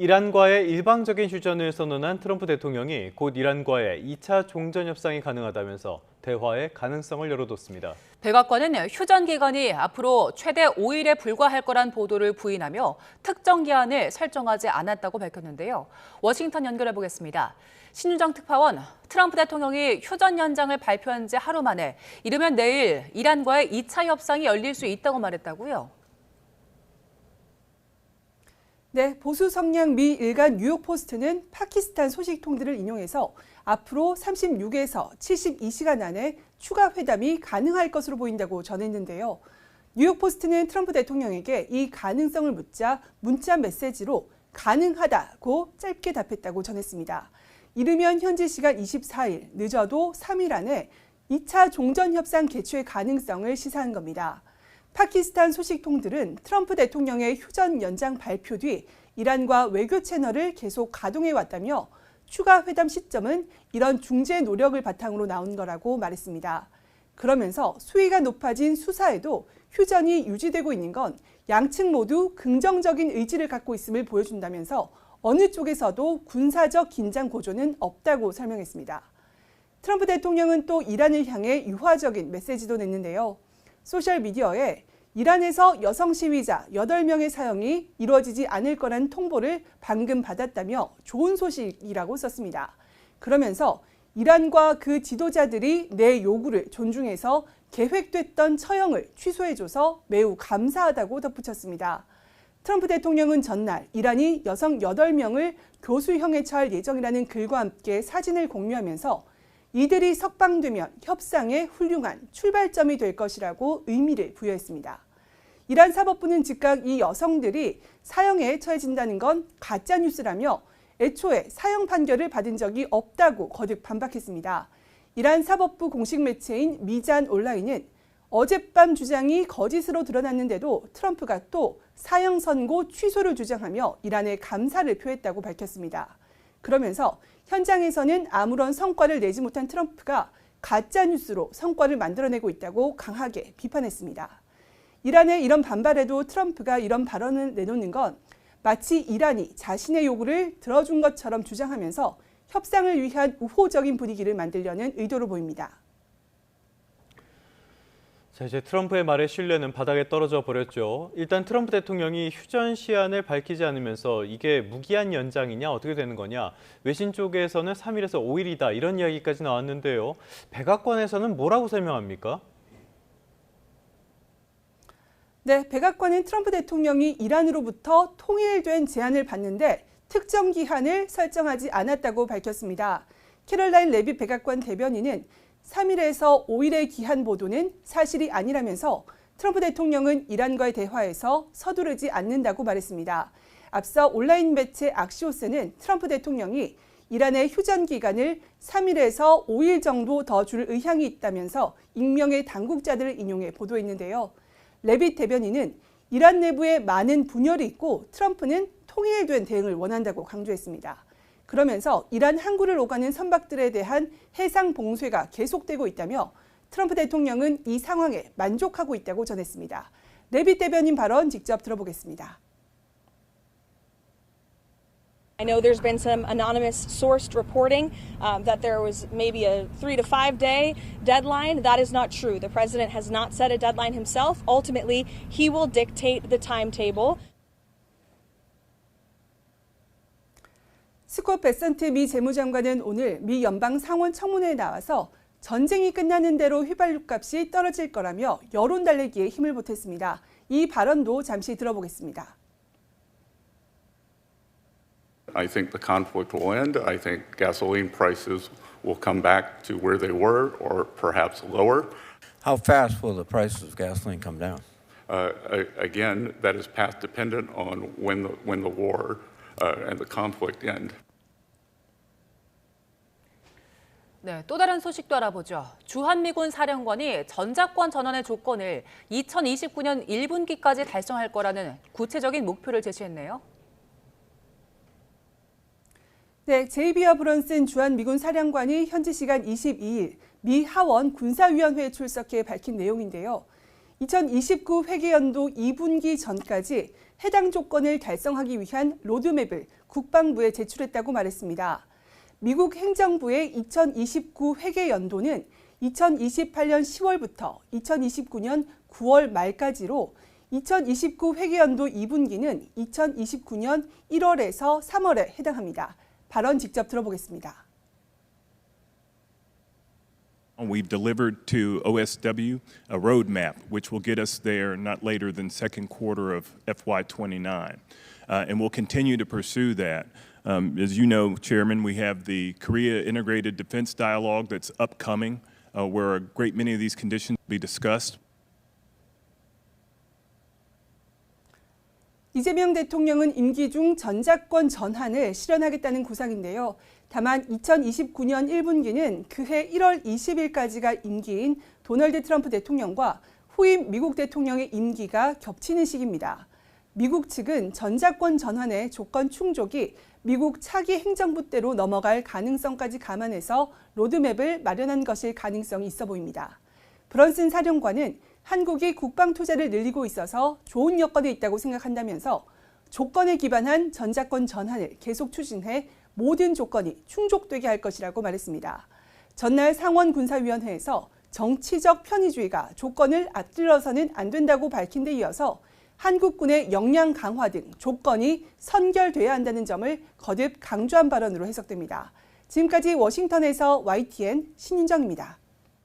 이란과의 일방적인 휴전을 선언한 트럼프 대통령이 곧 이란과의 2차 종전 협상이 가능하다면서 대화의 가능성을 열어뒀습니다. 백악관은 휴전 기간이 앞으로 최대 5일에 불과할 거란 보도를 부인하며 특정 기한을 설정하지 않았다고 밝혔는데요. 워싱턴 연결해 보겠습니다. 신유정 특파원, 트럼프 대통령이 휴전 연장을 발표한 지 하루 만에 이르면 내일 이란과의 2차 협상이 열릴 수 있다고 말했다고요? 네, 보수 성향 미 일간 뉴욕포스트는 파키스탄 소식통들을 인용해서 앞으로 36에서 72시간 안에 추가 회담이 가능할 것으로 보인다고 전했는데요. 뉴욕포스트는 트럼프 대통령에게 이 가능성을 묻자 문자 메시지로 가능하다고 짧게 답했다고 전했습니다. 이르면 현지 시간 24일, 늦어도 3일 안에 2차 종전협상 개최 가능성을 시사한 겁니다. 파키스탄 소식통들은 트럼프 대통령의 휴전 연장 발표 뒤 이란과 외교 채널을 계속 가동해 왔다며 추가 회담 시점은 이런 중재 노력을 바탕으로 나온 거라고 말했습니다. 그러면서 수위가 높아진 수사에도 휴전이 유지되고 있는 건 양측 모두 긍정적인 의지를 갖고 있음을 보여준다면서 어느 쪽에서도 군사적 긴장 고조는 없다고 설명했습니다. 트럼프 대통령은 또 이란을 향해 유화적인 메시지도 냈는데요. 소셜미디어에 이란에서 여성 시위자 8명의 사형이 이루어지지 않을 거란 통보를 방금 받았다며 좋은 소식이라고 썼습니다. 그러면서 이란과 그 지도자들이 내 요구를 존중해서 계획됐던 처형을 취소해줘서 매우 감사하다고 덧붙였습니다. 트럼프 대통령은 전날 이란이 여성 8명을 교수형에 처할 예정이라는 글과 함께 사진을 공유하면서 이들이 석방되면 협상의 훌륭한 출발점이 될 것이라고 의미를 부여했습니다. 이란 사법부는 즉각 이 여성들이 사형에 처해진다는 건 가짜뉴스라며 애초에 사형 판결을 받은 적이 없다고 거듭 반박했습니다. 이란 사법부 공식 매체인 미잔 온라인은 어젯밤 주장이 거짓으로 드러났는데도 트럼프가 또 사형 선고 취소를 주장하며 이란에 감사를 표했다고 밝혔습니다. 그러면서 현장에서는 아무런 성과를 내지 못한 트럼프가 가짜뉴스로 성과를 만들어내고 있다고 강하게 비판했습니다. 이란의 이런 반발에도 트럼프가 이런 발언을 내놓는 건 마치 이란이 자신의 요구를 들어준 것처럼 주장하면서 협상을 위한 우호적인 분위기를 만들려는 의도로 보입니다. 자, 이제 트럼프의 말에 신뢰는 바닥에 떨어져 버렸죠. 일단 트럼프 대통령이 휴전 시한을 밝히지 않으면서 이게 무기한 연장이냐 어떻게 되는 거냐. 외신 쪽에서는 3일에서 5일이다 이런 이야기까지 나왔는데요. 백악관에서는 뭐라고 설명합니까? 네, 백악관은 트럼프 대통령이 이란으로부터 통일된 제안을 받는데 특정 기한을 설정하지 않았다고 밝혔습니다. 캐롤라인 레빗 백악관 대변인은 3일에서 5일의 기한 보도는 사실이 아니라면서 트럼프 대통령은 이란과의 대화에서 서두르지 않는다고 말했습니다. 앞서 온라인 매체 악시오스는 트럼프 대통령이 이란의 휴전 기간을 3일에서 5일 정도 더 줄 의향이 있다면서 익명의 당국자들을 인용해 보도했는데요. 레빗 대변인은 이란 내부에 많은 분열이 있고 트럼프는 통일된 대응을 원한다고 강조했습니다. 그러면서 이란 항구를 오가는 선박들에 대한 해상 봉쇄가 계속되고 있다며 트럼프 대통령은 이 상황에 만족하고 있다고 전했습니다. 레빗 대변인 발언 직접 들어보겠습니다. I know there's been some anonymous sourced reporting that there was maybe a 3 to 5 day deadline. That is not true. The president has not set a deadline himself. Ultimately, he will dictate the timetable. 스콧 베센트 미 재무장관은 오늘 미 연방 상원 청문회에 나와서 전쟁이 끝나는 대로 휘발유값이 떨어질 거라며 여론 달래기에 힘을 보탰습니다. 이 발언도 잠시 들어보겠습니다. I think the conflict will end. I think gasoline prices will come back to where they were or perhaps lower. How fast will the prices of gasoline come down? Again, that is path dependent on when the war and the conflict end. 네, 또 다른 소식도 알아보죠. 주한미군 사령관이 전작권 전환의 조건을 2029년 1분기까지 달성할 거라는 구체적인 목표를 제시했네요. 네, 제이비 어브런슨 주한미군 사령관이 현지 시간 22일 미 하원 군사위원회에 출석해 밝힌 내용인데요. 2029 회계연도 2분기 전까지 해당 조건을 달성하기 위한 로드맵을 국방부에 제출했다고 말했습니다. 미국 행정부의 2029 회계 연도는 2028년 10월부터 2029년 9월 말까지로 2029 회계연도 2분기는 2029년 1월에서 3월에 해당합니다. 발언 직접 들어보겠습니다. We've delivered to OSW a roadmap, which will get us there not later than second quarter of FY29. And we'll continue to pursue that. As you know, Chairman, we have the Korea Integrated Defense Dialogue that's upcoming, where a great many of these conditions will be discussed. 이재명 대통령은 임기 중 전작권 전환을 실현하겠다는 구상인데요. 다만 2029년 1분기는 그해 1월 20일까지가 임기인 도널드 트럼프 대통령과 후임 미국 대통령의 임기가 겹치는 시기입니다. 미국 측은 전작권 전환의 조건 충족이 미국 차기 행정부대로 넘어갈 가능성까지 감안해서 로드맵을 마련한 것일 가능성이 있어 보입니다. 브런슨 사령관은 한국이 국방 투자를 늘리고 있어서 좋은 여건에 있다고 생각한다면서 조건에 기반한 전작권 전환을 계속 추진해 모든 조건이 충족되게 할 것이라고 말했습니다. 전날 상원군사위원회에서 정치적 편의주의가 조건을 앞질러서는 안 된다고 밝힌 데 이어서 한국군의 역량 강화 등 조건이 선결돼야 한다는 점을 거듭 강조한 발언으로 해석됩니다. 지금까지 워싱턴에서 YTN 신윤정입니다.